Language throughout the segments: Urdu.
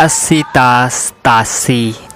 80-87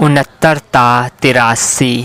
69-83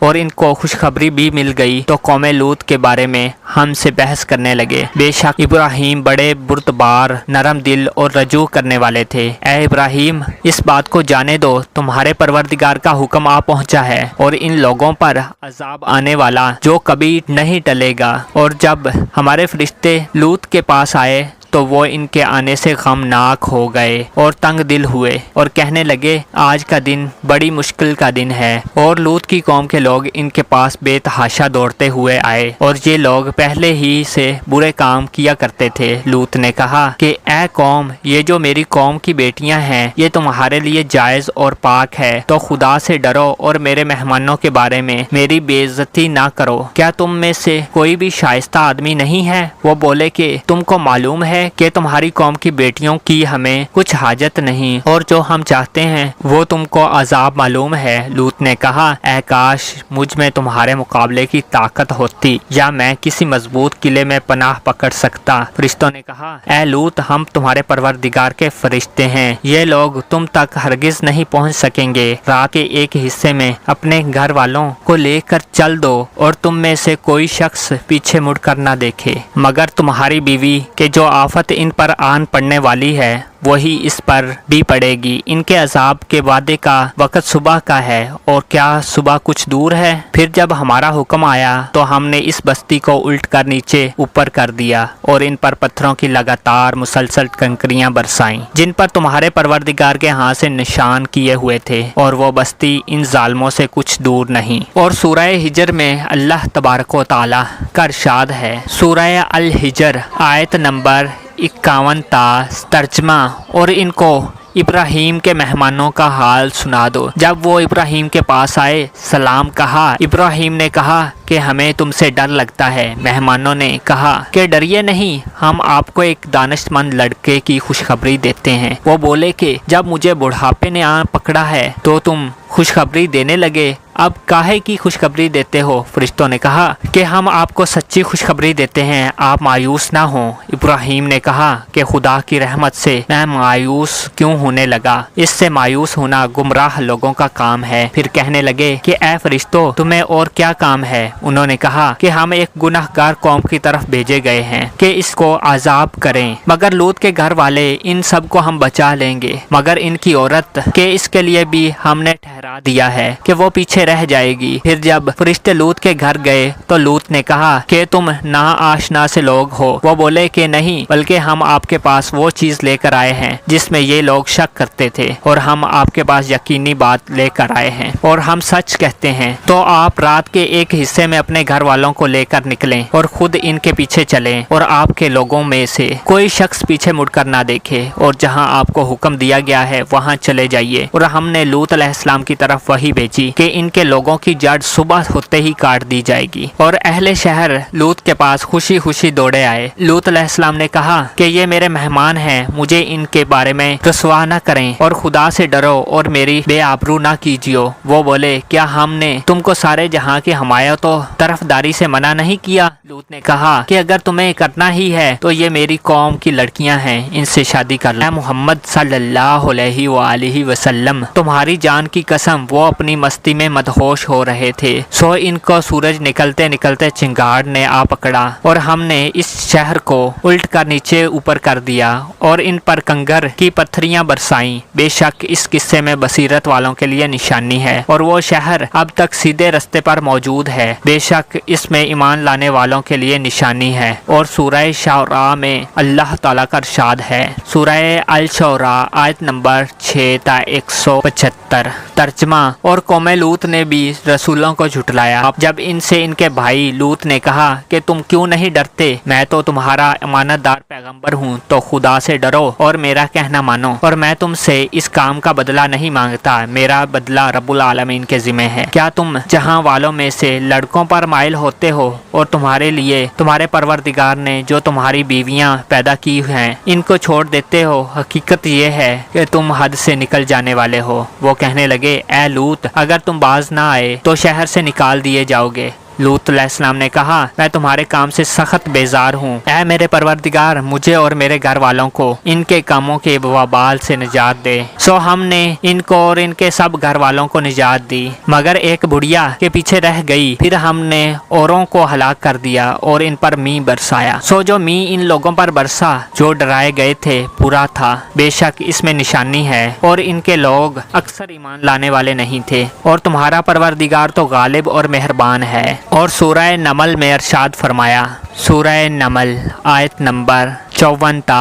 اور ان کو خوشخبری بھی مل گئی تو قوم لوط کے بارے میں ہم سے بحث کرنے لگے۔ بے شک ابراہیم بڑے بردبار، نرم دل اور رجوع کرنے والے تھے۔ اے ابراہیم، اس بات کو جانے دو، تمہارے پروردگار کا حکم آ پہنچا ہے اور ان لوگوں پر عذاب آنے والا جو کبھی نہیں ٹلے گا۔ اور جب ہمارے فرشتے لوط کے پاس آئے تو وہ ان کے آنے سے غمناک ہو گئے اور تنگ دل ہوئے اور کہنے لگے آج کا دن بڑی مشکل کا دن ہے۔ اور لوط کی قوم کے لوگ ان کے پاس بے تحاشا دوڑتے ہوئے آئے اور یہ لوگ پہلے ہی سے برے کام کیا کرتے تھے۔ لوط نے کہا کہ اے قوم، یہ جو میری قوم کی بیٹیاں ہیں یہ تمہارے لیے جائز اور پاک ہے، تو خدا سے ڈرو اور میرے مہمانوں کے بارے میں میری بے عزتی نہ کرو۔ کیا تم میں سے کوئی بھی شائستہ آدمی نہیں ہے؟ وہ بولے کہ تم کو معلوم ہے کہ تمہاری قوم کی بیٹیوں کی ہمیں کچھ حاجت نہیں اور جو ہم چاہتے ہیں وہ تم کو عذاب معلوم ہے۔ لوط نے کہا اے کاش مجھ میں تمہارے مقابلے کی طاقت ہوتی یا میں کسی مضبوط قلعے میں پناہ پکڑ سکتا۔ فرشتوں نے کہا اے لوط، ہم تمہارے پروردگار کے فرشتے ہیں، یہ لوگ تم تک ہرگز نہیں پہنچ سکیں گے۔ رات کے ایک حصے میں اپنے گھر والوں کو لے کر چل دو اور تم میں سے کوئی شخص پیچھے مڑ کر نہ دیکھے، مگر تمہاری بیوی کہ جو آفت ان پر آن پڑنے والی ہے وہی اس پر بھی پڑے گی۔ ان کے عذاب کے وعدے کا وقت صبح کا ہے، اور کیا صبح کچھ دور ہے؟ پھر جب ہمارا حکم آیا تو ہم نے اس بستی کو الٹ کر نیچے اوپر کر دیا اور ان پر پتھروں کی لگاتار مسلسل کنکریاں برسائیں جن پر تمہارے پروردگار کے ہاں سے نشان کیے ہوئے تھے، اور وہ بستی ان ظالموں سے کچھ دور نہیں۔ اور سورہ ہجر میں اللہ تبارک و تعالی کا ارشاد ہے، سورہ الحجر آیت نمبر 51 تا ترجمہ، اور ان کو ابراہیم کے مہمانوں کا حال سنا دو۔ جب وہ ابراہیم کے پاس آئے سلام کہا۔ ابراہیم نے کہا کہ ہمیں تم سے ڈر لگتا ہے۔ مہمانوں نے کہا کہ ڈریے نہیں، ہم آپ کو ایک دانش مند لڑکے کی خوشخبری دیتے ہیں۔ وہ بولے کہ جب مجھے بڑھاپے نے آن پکڑا ہے تو تم خوشخبری دینے لگے، اب کاہے کی خوشخبری دیتے ہو؟ فرشتوں نے کہا کہ ہم آپ کو سچی خوشخبری دیتے ہیں، آپ مایوس نہ ہوں۔ ابراہیم نے کہا کہ خدا کی رحمت سے میں مایوس کیوں ہونے لگا؟ اس سے مایوس ہونا گمراہ لوگوں کا کام ہے۔ پھر کہنے لگے کہ اے فرشتوں، تمہیں اور کیا کام ہے؟ انہوں نے کہا کہ ہم ایک گناہگار قوم کی طرف بھیجے گئے ہیں کہ اس کو عذاب کریں، مگر لوط کے گھر والے ان سب کو ہم بچا لیں گے، مگر ان کی عورت کہ اس کے لیے بھی ہم نے ٹھہرا دیا ہے کہ وہ پیچھے رہ جائے گی۔ پھر جب فرشتے لوط کے گھر گئے تو لوط نے کہا کہ تم نا آشنا سے لوگ ہو۔ وہ بولے کہ نہیں، بلکہ ہم آپ کے پاس وہ چیز لے کر آئے ہیں جس میں یہ لوگ شک کرتے تھے، اور ہم آپ کے پاس یقینی بات لے کر آئے ہیں اور ہم سچ کہتے ہیں۔ تو آپ رات کے ایک حصے میں اپنے گھر والوں کو لے کر نکلیں اور خود ان کے پیچھے چلیں، اور آپ کے لوگوں میں سے کوئی شخص پیچھے مڑ کر نہ دیکھے، اور جہاں آپ کو حکم دیا گیا ہے وہاں چلے جائیے۔ اور ہم نے لوط علیہ السلام کی طرف وحی بھیجی کہ ان کے لوگوں کی جڑ صبح ہوتے ہی کاٹ دی جائے گی، اور اہل شہر لوط کے پاس خوشی خوشی دوڑے آئے۔ لوط علیہ السلام نے کہا کہ یہ میرے مہمان ہیں، مجھے ان کے بارے میں رسوا نہ کریں اور خدا سے ڈرو اور میری بے آبرو نہ کیجیو۔ وہ بولے کیا ہم نے تم کو سارے جہاں کی حمایت و طرفداری سے منع نہیں کیا؟ لوط نے کہا کہ اگر تمہیں کرنا ہی ہے تو یہ میری قوم کی لڑکیاں ہیں، ان سے شادی کر لو۔ محمد صلی اللہ علیہ وآلہ وسلم، تمہاری جان کی قسم وہ اپنی مستی میں مدہوش ہو رہے تھے، سو ان کو سورج نکلتے نکلتے چنگاڑ نے آ پکڑا، اور ہم نے اس شہر کو الٹ کر نیچے اوپر کر دیا اور ان پر کنگر کی پتھریاں برسائیں۔ بے شک اس قصے میں بصیرت والوں کے لیے نشانی ہے، اور وہ شہر اب تک سیدھے رستے پر موجود ہے، بے شک اس میں ایمان لانے والوں کے لیے نشانی ہے۔ اور سورہ شعراء میں اللہ تعالیٰ کا ارشاد ہے، سورہ الشعراء آیت نمبر 6 تا 175 ترجمہ، اور قوم لوط نے بھی رسولوں کو جھٹلایا جب ان سے ان کے بھائی لوط نے کہا کہ تم کیوں نہیں ڈرتے، میں تو تمہارا امانت دار پیغمبر ہوں، تو خدا سے ڈرو اور میرا کہنا مانو، اور میں تم سے اس کام کا بدلہ نہیں مانگتا، میرا بدلہ رب العالمین کے ذمہ ہے۔ کیا تم جہاں والوں میں سے لڑکوں پر مائل ہوتے ہو، اور تمہارے لیے تمہارے پروردگار نے جو تمہاری بیویاں پیدا کی ہیں ان کو چھوڑ دیتے ہو؟ حقیقت یہ ہے کہ تم حد سے نکل جانے والے ہو۔ وہ کہنے لگے اے لوط، اگر تم باز نہ آئے تو شہر سے نکال دیے جاؤ گے۔ لوط علیہ السلام نے کہا میں تمہارے کام سے سخت بیزار ہوں، اے میرے پروردگار مجھے اور میرے گھر والوں کو ان کے کاموں کے وبال سے نجات دے۔ سو ہم نے ان کو اور ان کے سب گھر والوں کو نجات دی، مگر ایک بڑھیا کے پیچھے رہ گئی، پھر ہم نے اوروں کو ہلاک کر دیا اور ان پر می برسایا۔ سو جو می ان لوگوں پر برسا جو ڈرائے گئے تھے برا تھا، بے شک اس میں نشانی ہے، اور ان کے لوگ اکثر ایمان لانے والے نہیں تھے، اور تمہارا پروردگار تو غالب اور مہربان ہے۔ اور سورہ نمل میں ارشاد فرمایا، سورہ نمل آیت نمبر 54 تا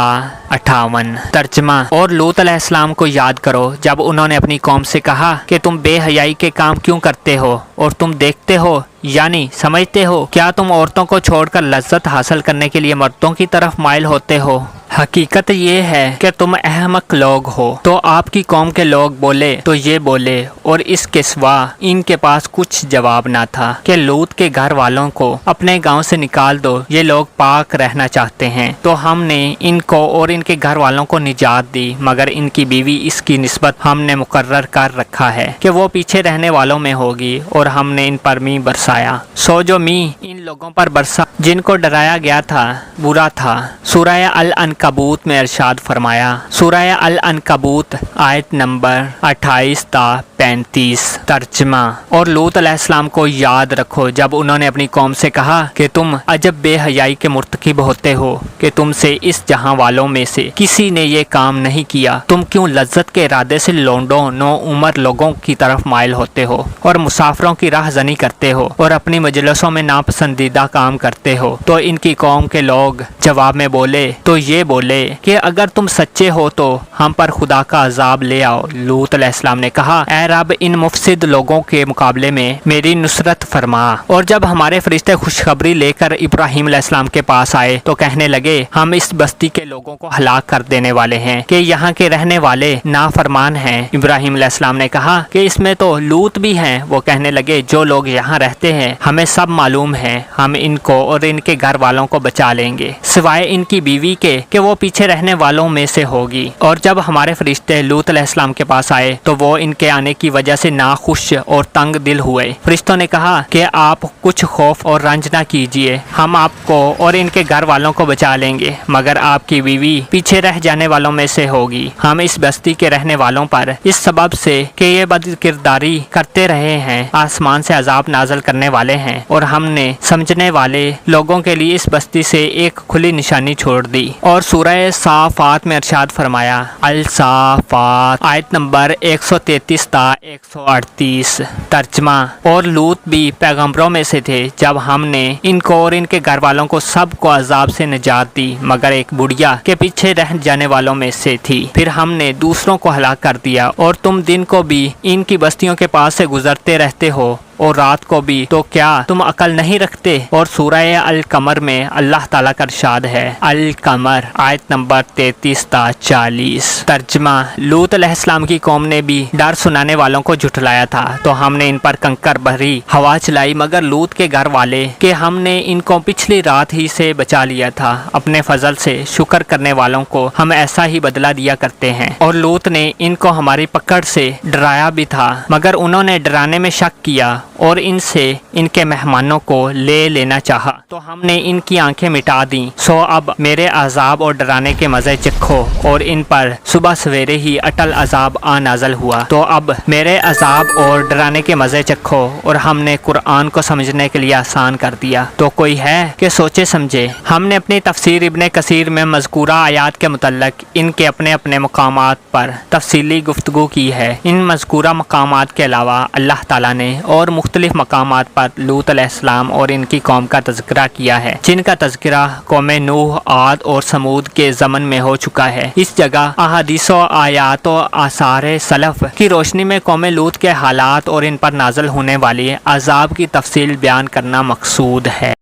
58 ترجمہ، اور لوط علیہ السلام کو یاد کرو جب انہوں نے اپنی قوم سے کہا کہ تم بے حیائی کے کام کیوں کرتے ہو، اور تم دیکھتے ہو یعنی سمجھتے ہو کیا تم عورتوں کو چھوڑ کر لذت حاصل کرنے کے لیے مردوں کی طرف مائل ہوتے ہو؟ حقیقت یہ ہے کہ تم احمق لوگ ہو۔ تو آپ کی قوم کے لوگ بولے تو یہ بولے، اور اس کے سوا ان کے پاس کچھ جواب نہ تھا کہ لوط کے گھر والوں کو اپنے گاؤں سے نکال دو، یہ لوگ پاک رہنا چاہتے ہیں۔ تو ہم نے ان کو اور ان کے گھر والوں کو نجات دی، مگر ان کی بیوی اس کی نسبت ہم نے مقرر کر رکھا ہے کہ وہ پیچھے رہنے والوں میں ہوگی، اور ہم نے ان پر می برسایا۔ سو جو می ان لوگوں پر برسا جن کو ڈرایا گیا تھا برا تھا۔ سورہ العنکبوت میں ارشاد فرمایا، سورہ العنکبوت آیت نمبر 28 تا 35 ترجمہ، اور لوط علیہ السلام کو یاد رکھو جب انہوں نے اپنی قوم سے کہا کہ تم عجب بے حیائی کے مرتکب ہوتے ہو کہ تم سے اس جہاں والوں میں سے کسی نے یہ کام نہیں کیا، تم کیوں لذت کے ارادے سے لونڈوں نو عمر لوگوں کی طرف مائل ہوتے ہو، اور مسافروں کی راہ زنی کرتے ہو، اور اپنی مجلسوں میں ناپسندیدہ کام کرتے ہو۔ تو ان کی قوم کے لوگ جواب میں بولے تو یہ بولے کہ اگر تم سچے ہو تو ہم پر خدا کا عذاب لے آؤ۔ لوط علیہ السلام نے کہا، اے رب ان مفسد لوگوں کے مقابلے میں میری نصرت فرما۔ اور جب ہمارے فرشتے خوشخبری لے کر ابراہیم علیہ السلام کے پاس آئے تو کہنے لگے ہم اس بستی کے لوگوں کو ہلاک کر دینے والے ہیں کہ یہاں کے رہنے والے نافرمان ہیں۔ ابراہیم علیہ السلام نے کہا کہ اس میں تو لوط بھی ہیں۔ وہ کہنے لگے جو لوگ یہاں رہتے ہیں ہمیں سب معلوم ہے، ہم ان کو اور ان کے گھر والوں کو بچا لیں گے، سوائے ان کی بیوی کے کہ وہ پیچھے رہنے والوں میں سے ہوگی۔ اور جب ہمارے فرشتے لوط علیہ السلام کے پاس آئے تو وہ ان کے آنے کی وجہ سے ناخوش اور تنگ دل ہوئے۔ فرشتوں نے کہا کہ آپ کچھ خوف اور رنج نہ کیجیے، ہم آپ کو اور ان کے گھر والوں کو بچا لیں گے، مگر آپ کی بیوی پیچھے رہ جانے والوں میں سے ہوگی۔ ہم اس بستی کے رہنے والوں پر اس سبب سے کہ یہ بد کرداری کرتے رہے ہیں آسمان سے عذاب نازل کرنے والے ہیں، اور ہم نے سمجھنے والے لوگوں کے لیے اس بستی سے ایک کھلی نشانی چھوڑ دی۔ اور سورہ صافات میں ارشاد فرمایا، الصافات آیت نمبر 133 تا 138 ترجمہ، اور لوط بھی پیغمبروں میں سے تھے جب ہم نے ان کو اور ان کے گھر والوں کو سب کو عذاب سے نجات دی، مگر ایک بڑھیا کے پیچھے رہ جانے والوں میں سے تھی، پھر ہم نے دوسروں کو ہلاک کر دیا۔ اور تم دن کو بھی ان کی بستیوں کے پاس سے گزرتے رہتے ہو اور رات کو بھی، تو کیا تم عقل نہیں رکھتے؟ اور سورہ القمر میں اللہ تعالیٰ کا ارشاد ہے، القمر آیت نمبر 33 تا 40 ترجمہ، لوط علیہ السلام کی قوم نے بھی ڈر سنانے والوں کو جھٹلایا تھا تو ہم نے ان پر کنکر بھری ہوا چلائی، مگر لوط کے گھر والے کہ ہم نے ان کو پچھلی رات ہی سے بچا لیا تھا، اپنے فضل سے شکر کرنے والوں کو ہم ایسا ہی بدلہ دیا کرتے ہیں۔ اور لوط نے ان کو ہماری پکڑ سے ڈرایا بھی تھا، مگر انہوں نے ڈرانے میں شک کیا اور ان سے ان کے مہمانوں کو لے لینا چاہا، تو ہم نے ان کی آنکھیں مٹا دیں۔ سو اب میرے عذاب اور ڈرانے کے مزے چکھو، اور ان پر صبح سویرے ہی اٹل عذاب آ نازل ہوا، تو اب میرے عذاب اور ڈرانے کے مزے چکھو۔ اور ہم نے قرآن کو سمجھنے کے لیے آسان کر دیا، تو کوئی ہے کہ سوچے سمجھے۔ ہم نے اپنی تفسیر ابن کثیر میں مذکورہ آیات کے متعلق ان کے اپنے اپنے مقامات پر تفصیلی گفتگو کی ہے۔ ان مذکورہ مقامات کے علاوہ اللہ تعالیٰ نے اور مختلف مقامات پر لوط علیہ السلام اور ان کی قوم کا تذکرہ کیا ہے، جن کا تذکرہ قوم نوح، عاد اور سمود کے زمن میں ہو چکا ہے۔ اس جگہ احادیث و آیات و آثار سلف کی روشنی میں قوم لوط کے حالات اور ان پر نازل ہونے والی عذاب کی تفصیل بیان کرنا مقصود ہے۔